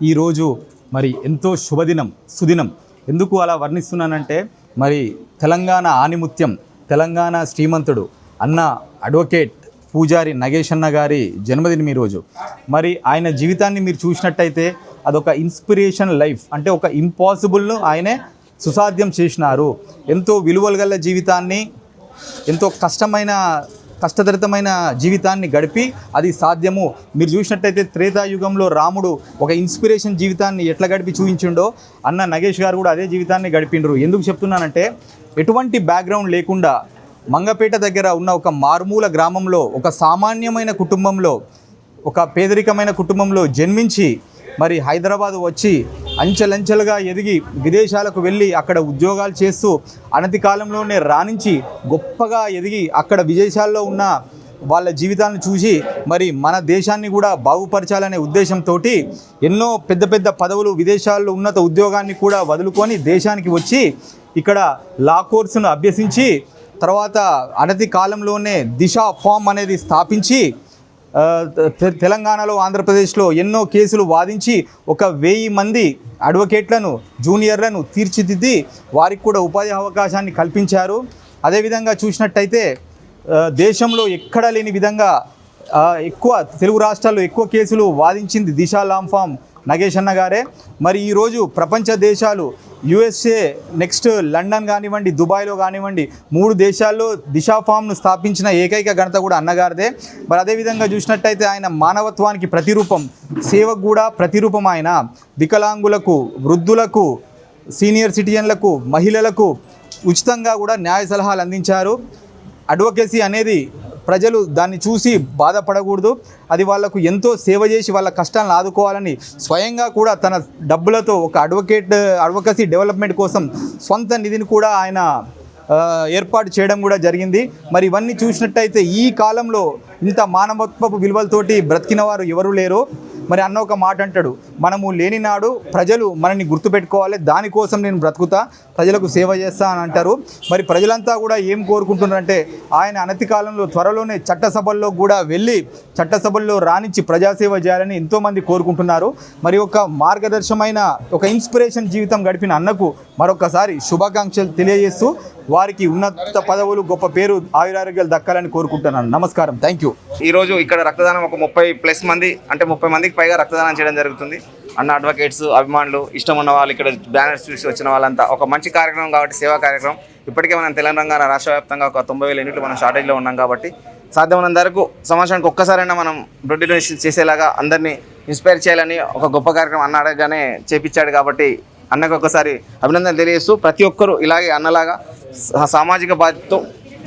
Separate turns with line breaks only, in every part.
ఈరోజు మరి ఎంతో శుభదినం సుదినం. ఎందుకు అలా వర్ణిస్తున్నానంటే మరి తెలంగాణ ఆణిముత్యం, తెలంగాణ శ్రీమంతుడు అన్న అడ్వకేట్ పూజారి నగేష్ అన్న గారి జన్మదినం ఈరోజు. మరి ఆయన జీవితాన్ని మీరు చూసినట్టయితే అదొక ఇన్స్పిరేషన్ లైఫ్. అంటే ఒక ఇంపాసిబుల్ను ఆయనే సుసాధ్యం చేసినారు. ఎంతో విలువలు గల జీవితాన్ని, ఎంతో కష్టతరితమైన జీవితాన్ని గడిపి అది సాధ్యము. మీరు చూసినట్టయితే త్రేతాయుగంలో రాముడు ఒక ఇన్స్పిరేషన్ జీవితాన్ని ఎట్లా గడిపి చూపించిండో అన్న నగేష్ గారు కూడా అదే జీవితాన్ని గడిపిండ్రు. ఎందుకు చెప్తున్నానంటే ఎటువంటి బ్యాక్గ్రౌండ్ లేకుండా మంగపేట దగ్గర ఉన్న ఒక మారుమూల గ్రామంలో, ఒక సామాన్యమైన కుటుంబంలో, ఒక పేదరికమైన కుటుంబంలో జన్మించి మరి హైదరాబాద్ వచ్చి అంచెలంచెలుగా ఎదిగి విదేశాలకు వెళ్ళి అక్కడ ఉద్యోగాలు చేస్తూ అనతి కాలంలోనే రాణించి గొప్పగా ఎదిగి అక్కడ విదేశాల్లో ఉన్న వాళ్ళ జీవితాలను చూసి మరి మన దేశాన్ని కూడా బాగుపరచాలనే ఉద్దేశంతో ఎన్నో పెద్ద పెద్ద పదవులు, విదేశాల్లో ఉన్నత ఉద్యోగాన్ని కూడా వదులుకొని దేశానికి వచ్చి ఇక్కడ లా కోర్సును అభ్యసించి తర్వాత అనతి కాలంలోనే దిశ ఫామ్ అనేది స్థాపించి తెలంగాణలో, ఆంధ్రప్రదేశ్లో ఎన్నో కేసులు వాదించి 1000 మంది అడ్వకేట్లను, జూనియర్లను తీర్చిదిద్ది వారికి కూడా ఉపాధి అవకాశాన్ని కల్పించారు. అదేవిధంగా చూసినట్టయితే దేశంలో ఎక్కడా లేని విధంగా ఎక్కువ తెలుగు రాష్ట్రాల్లో ఎక్కువ కేసులు వాదించింది దిశ లా ఫామ్ నగేష్ అన్న గారే. మరి ఈరోజు ప్రపంచ దేశాలు USA, నెక్స్ట్ లండన్ కానివ్వండి, దుబాయ్లో కానివ్వండి 3 దేశాల్లో దిశా ఫామ్ను స్థాపించిన ఏకైక ఘనత కూడా అన్నగారిదే. మరి అదేవిధంగా చూసినట్టయితే ఆయన మానవత్వానికి ప్రతిరూపం, సేవకు కూడా ప్రతిరూపం. ఆయన వికలాంగులకు, వృద్ధులకు, సీనియర్ సిటిజన్లకు, మహిళలకు ఉచితంగా కూడా న్యాయ సలహాలు అందించారు. అడ్వకేసీ అనేది ప్రజలు దాన్ని చూసి బాధపడకూడదు, అది వాళ్లకు ఎంతో సేవ చేసి వాళ్ళ కష్టాలను ఆదుకోవాలని స్వయంగా కూడా తన డబ్బులతో ఒక అడ్వకసీ డెవలప్మెంట్ కోసం సొంత నిధిని కూడా ఆయన ఏర్పాటు చేయడం కూడా జరిగింది. మరి ఇవన్నీ చూసినట్టయితే ఈ కాలంలో ఇంత మానవత్వపు విలువలతోటి బ్రతికిన వారు ఎవరు లేరు. మరి అన్న ఒక మాట అంటాడు, మనము లేని నాడు ప్రజలు మనల్ని గుర్తుపెట్టుకోవాలి, దానికోసం నేను బ్రతుకుతా, ప్రజలకు సేవ చేస్తా అని అంటారు. మరి ప్రజలంతా కూడా ఏం కోరుకుంటున్నారంటే ఆయన అనతి కాలంలో త్వరలోనే చట్టసభల్లో కూడా వెళ్ళి చట్టసభల్లో రాణించి ప్రజాసేవ చేయాలని ఎంతోమంది కోరుకుంటున్నారు. మరి ఒక మార్గదర్శమైన, ఒక ఇన్స్పిరేషన్ జీవితం గడిపిన అన్నకు మరొకసారి శుభాకాంక్షలు తెలియజేస్తూ వారికి ఉన్నత పదవులు, గొప్ప పేరు, ఆయురారోగ్యాలు దక్కాలని కోరుకుంటున్నాను. నమస్కారం, థ్యాంక్ యూ.
ఈరోజు ఇక్కడ రక్తదానం ఒక 30+ మంది, అంటే 30 మందికి పైగా రక్తదానం చేయడం జరుగుతుంది. అన్న అడ్వకేట్స్, అభిమానులు, ఇష్టం ఉన్న వాళ్ళు, ఇక్కడ బ్యానర్స్ చూసి వచ్చిన వాళ్ళంతా ఒక మంచి కార్యక్రమం కాబట్టి, సేవా కార్యక్రమం. ఇప్పటికే మనం తెలంగాణ రాష్ట్ర వ్యాప్తంగా ఒక 90,000 యూనిట్లు మనం షార్టేజ్లో ఉన్నాం కాబట్టి సాధ్యమైనంత వరకు సంవత్సరానికి ఒక్కసారైనా మనం బ్లడ్ డొనేషన్ చేసేలాగా అందరినీ ఇన్స్పైర్ చేయాలని ఒక గొప్ప కార్యక్రమం అన్న అడగగానే చేపించాడు. కాబట్టి అన్నకు ఒకసారి అభినందనలు తెలియజేస్తూ ప్రతి ఒక్కరూ ఇలాగే అన్నలాగా సామాజిక బాధ్యతతో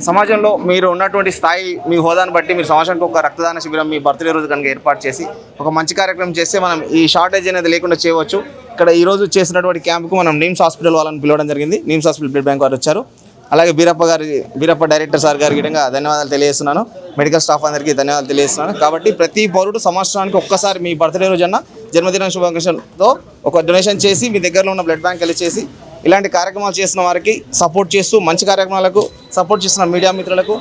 సమాజంలో మీరు ఉన్నటువంటి స్థాయి, మీ హోదాను బట్టి మీరు సంవత్సరానికి ఒక రక్తదాన శిబిరం మీ బర్త్డే రోజు కనుక ఏర్పాటు చేసి ఒక మంచి కార్యక్రమం చేస్తే మనం ఈ షార్టేజ్ అనేది లేకుండా చేయవచ్చు. ఇక్కడ ఈరోజు చేసినటువంటి క్యాంపుకు మనం నిమ్స్ హాస్పిటల్ వాళ్ళని పిలవడం జరిగింది. నిమ్స్ హాస్పిటల్ బ్లడ్ బ్యాంక్ వారు వచ్చారు. అలాగే బీరప్ప డైరెక్టర్ సార్ గారికి విధంగా ధన్యవాదాలు తెలియజేస్తున్నాను. మెడికల్ స్టాఫ్ అందరికీ ధన్యవాదాలు తెలియజేస్తున్నాను. కాబట్టి ప్రతి పౌరుడు సంవత్సరానికి ఒక్కసారి మీ బర్త్డే రోజున జన్మదిన శుభాకాంక్షలతో ఒక డొనేషన్ చేసి మీ దగ్గరలో ఉన్న బ్లడ్ బ్యాంక్ వెళ్ళి చేసి ఇలాంటి కార్యక్రమాలు చేస్తున్న వారికి సపోర్ట్ చేస్తూ మంచి కార్యక్రమాలకు సపోర్ట్ చేస్తున్న మీడియా మిత్రులకు,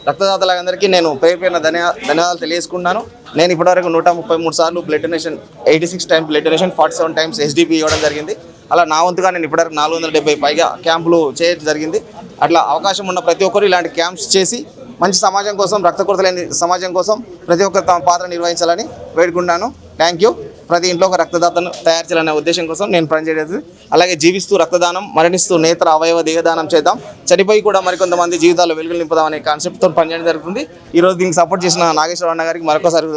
రక్తదాతలందరికీ నేను పేరు ధన్యవాదాలు తెలియజేసుకున్నాను. నేను ఇప్పటివరకు 133 సార్లు blood donation, 86 times blood donation, 47 times SDP ఇవ్వడం జరిగింది. అలా నా వంతుగా నేను ఇప్పటివరకు 470 పైగా క్యాంపులు చేయడం జరిగింది. అట్లా అవకాశం ఉన్న ప్రతి ఒక్కరు ఇలాంటి క్యాంప్స్ చేసి మంచి సమాజం కోసం, రక్త కొరత లేని సమాజం కోసం ప్రతి ఒక్కరు తమ పాత్ర నిర్వహించాలని వేడుకుంటున్నాను. Thank you. ప్రతి ఇంట్లో ఒక రక్తదాతను తయారు చేయాలనే ఉద్దేశం కోసం నేను పనిచేయలేదు. అలాగే జీవిస్తూ రక్తదానం, మరణిస్తూ నేత్ర అవయవ దేహదానం చేద్దాం, చనిపోయి కూడా మరికొంతమంది జీవితాల్లో వెలుగులు నింపుదాం అనే కాన్సెప్ట్తో పనిచేయడం జరుగుతుంది. ఈరోజు దీనికి సపోర్ట్ చేసిన నాగేశ్వర అన్న గారికి మరొకసారి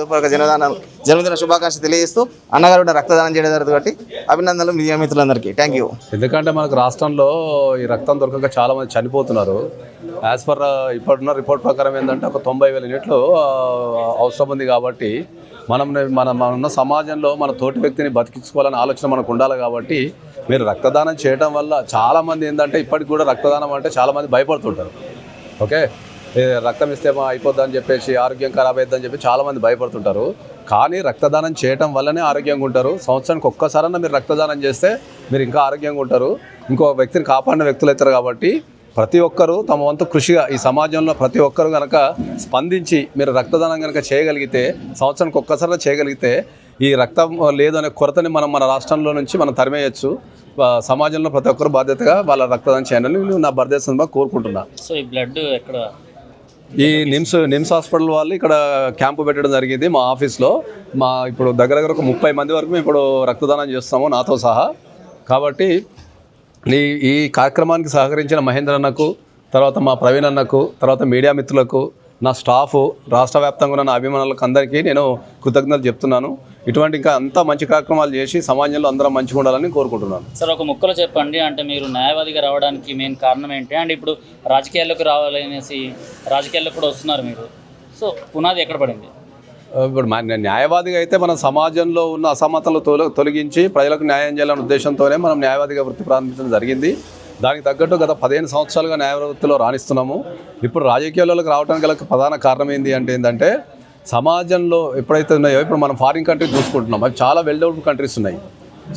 జన్మదిన శుభాకాంక్షలు తెలియజేస్తూ అన్నగారు కూడా రక్తదానం చేయడం జరుగుతుంది. కాబట్టి అభినందనలు మీడియా మిత్రులందరికీ. Thank you.
ఎందుకంటే మనకు రాష్ట్రంలో ఈ రక్తం దొరకక చాలామంది చనిపోతున్నారు. యాజ్ పర్ ఇప్పుడున్న రిపోర్ట్ ప్రకారం ఏంటంటే ఒక 90,000 యూనిట్లు అవసరం ఉంది. కాబట్టి మన సమాజంలో మన తోటి వ్యక్తిని బతికించుకోవాలనే ఆలోచన మనకు ఉండాలి. కాబట్టి మీరు రక్తదానం చేయడం వల్ల చాలామంది ఏంటంటే ఇప్పటికి కూడా రక్తదానం అంటే చాలామంది భయపడుతుంటారు. ఓకే, రక్తం ఇస్తే అయిపోద్దని చెప్పేసి, ఆరోగ్యం ఖరాబ్ అవుతుందని చెప్పి చాలామంది భయపడుతుంటారు. కానీ రక్తదానం చేయడం వల్లనే ఆరోగ్యంగా ఉంటారు. సంవత్సరానికి ఒక్కసారన్నా మీరు రక్తదానం చేస్తే మీరు ఇంకా ఆరోగ్యంగా ఉంటారు, ఇంకో వ్యక్తిని కాపాడిన వ్యక్తులు అవుతారు. కాబట్టి ప్రతి ఒక్కరూ తమ వంతు కృషిగా ఈ సమాజంలో ప్రతి ఒక్కరు కనుక స్పందించి మీరు రక్తదానం కనుక చేయగలిగితే, సంవత్సరానికి ఒక్కసారి చేయగలిగితే ఈ రక్తం లేదు అనే కొరతని మనం మన రాష్ట్రంలో నుంచి మనం తరిమేయచ్చు. సమాజంలో ప్రతి ఒక్కరు బాధ్యతగా వాళ్ళ రక్తదానం చేయాలని నేను నా బర్త్డే సందర్భంగా కోరుకుంటున్నా.
సో ఈ బ్లడ్ ఎక్కడ?
ఈ నిమ్స్ హాస్పిటల్ వాళ్ళు ఇక్కడ క్యాంపు పెట్టడం జరిగింది మా ఆఫీస్లో. ఇప్పుడు దగ్గర ఒక 30 మంది వరకు మేము ఇప్పుడు రక్తదానం చేస్తాము నాతో సహా. కాబట్టి ఈ కార్యక్రమానికి సహకరించిన మహేంద్ర అన్నకు, తర్వాత మా ప్రవీణ్ అన్నకు, తర్వాత మీడియా మిత్రులకు, నా స్టాఫ్, రాష్ట్ర వ్యాప్తంగా ఉన్న నా అభిమానులకు అందరికీ నేను కృతజ్ఞతలు చెప్తున్నాను. ఇటువంటి ఇంకా అంతా మంచి కార్యక్రమాలు చేసి సమాజంలో అందరం మంచిగా ఉండాలని కోరుకుంటున్నాను.
సార్ ఒక ముక్కలో చెప్పండి, అంటే మీరు న్యాయవాదిగా రావడానికి మెయిన్ కారణం ఏంటి? అండ్ ఇప్పుడు రాజకీయాల్లోకి రావాలనేసి రాజకీయాల్లో కూడా వస్తున్నారు మీరు, సో పునాది ఎక్కడ పడింది?
ఇప్పుడు న్యాయవాదిగా అయితే మన సమాజంలో ఉన్న అసమతలు తొలగించి ప్రజలకు న్యాయం చేయాలనే ఉద్దేశంతోనే మనం న్యాయవాదిగా వృత్తి ప్రారంభించడం జరిగింది. దానికి తగ్గట్టు గత 15 సంవత్సరాలుగా న్యాయవృత్తిలో రాణిస్తున్నాము. ఇప్పుడు రాజకీయాల్లోకి రావడానికి గల ప్రధాన కారణం ఏంటంటే సమాజంలో ఎప్పుడైతే ఉన్నాయో, ఇప్పుడు మనం ఫారిన్ కంట్రీస్ చూసుకుంటున్నాం, అవి చాలా వెల్ డెవలప్డ్ కంట్రీస్ ఉన్నాయి.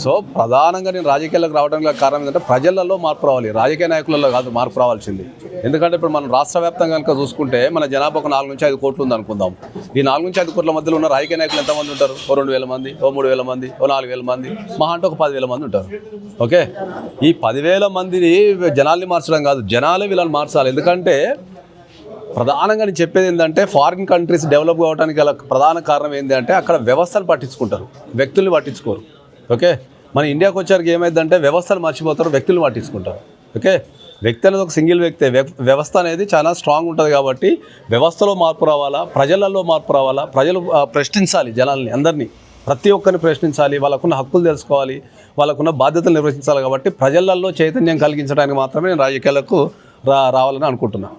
సో ప్రధానంగా నేను రాజకీయాలకు రావడానికి గల కారణం ఏంటంటే ప్రజలలో మార్పు రావాలి, రాజకీయ నాయకులలో కాదు మార్పు రావాల్సింది. ఎందుకంటే ఇప్పుడు మనం రాష్ట్ర వ్యాప్తంగా కనుక చూసుకుంటే మన జనాభా ఒక 4 నుంచి 5 కోట్లు ఉంది అనుకుందాం. ఈ 4 నుంచి 5 కోట్ల మధ్యలో ఉన్న రాజకీయ నాయకులు ఎంతమంది ఉంటారు? ఓ 2,000 మంది, ఓ 3,000 మంది, ఓ 4,000 మంది, మహా అంటే ఒక 10,000 మంది ఉంటారు. ఓకే, ఈ 10,000 మందిని జనాల్ని మార్చడం కాదు, జనాలే వీళ్ళని మార్చాలి. ఎందుకంటే ప్రధానంగా నేను చెప్పేది ఏంటంటే ఫారిన్ కంట్రీస్ డెవలప్ కావడానికి గల ప్రధాన కారణం ఏంటంటే అక్కడ వ్యవస్థలు పట్టించుకుంటారు, వ్యక్తుల్ని పట్టించుకోరు. ఓకే, మన ఇండియాకి వచ్చారికి ఏమైందంటే వ్యవస్థలు మర్చిపోతారు, వ్యక్తులు పట్టించుకుంటారు. ఓకే, వ్యక్తి అనేది ఒక సింగిల్ వ్యక్తే, వ్యవస్థ అనేది చాలా స్ట్రాంగ్ ఉంటుంది. కాబట్టి వ్యవస్థలో మార్పు రావాలా, ప్రజలలో మార్పు రావాలా, ప్రజలు ప్రశ్నించాలి, జనాల్ని అందరినీ, ప్రతి ఒక్కరిని ప్రశ్నించాలి, వాళ్ళకున్న హక్కులు తెలుసుకోవాలి, వాళ్ళకున్న బాధ్యతలు నిర్వహించాలి. కాబట్టి ప్రజలలో చైతన్యం కలిగించడానికి మాత్రమే నేను రాజకీయాలకు రావాలని అనుకుంటున్నాను.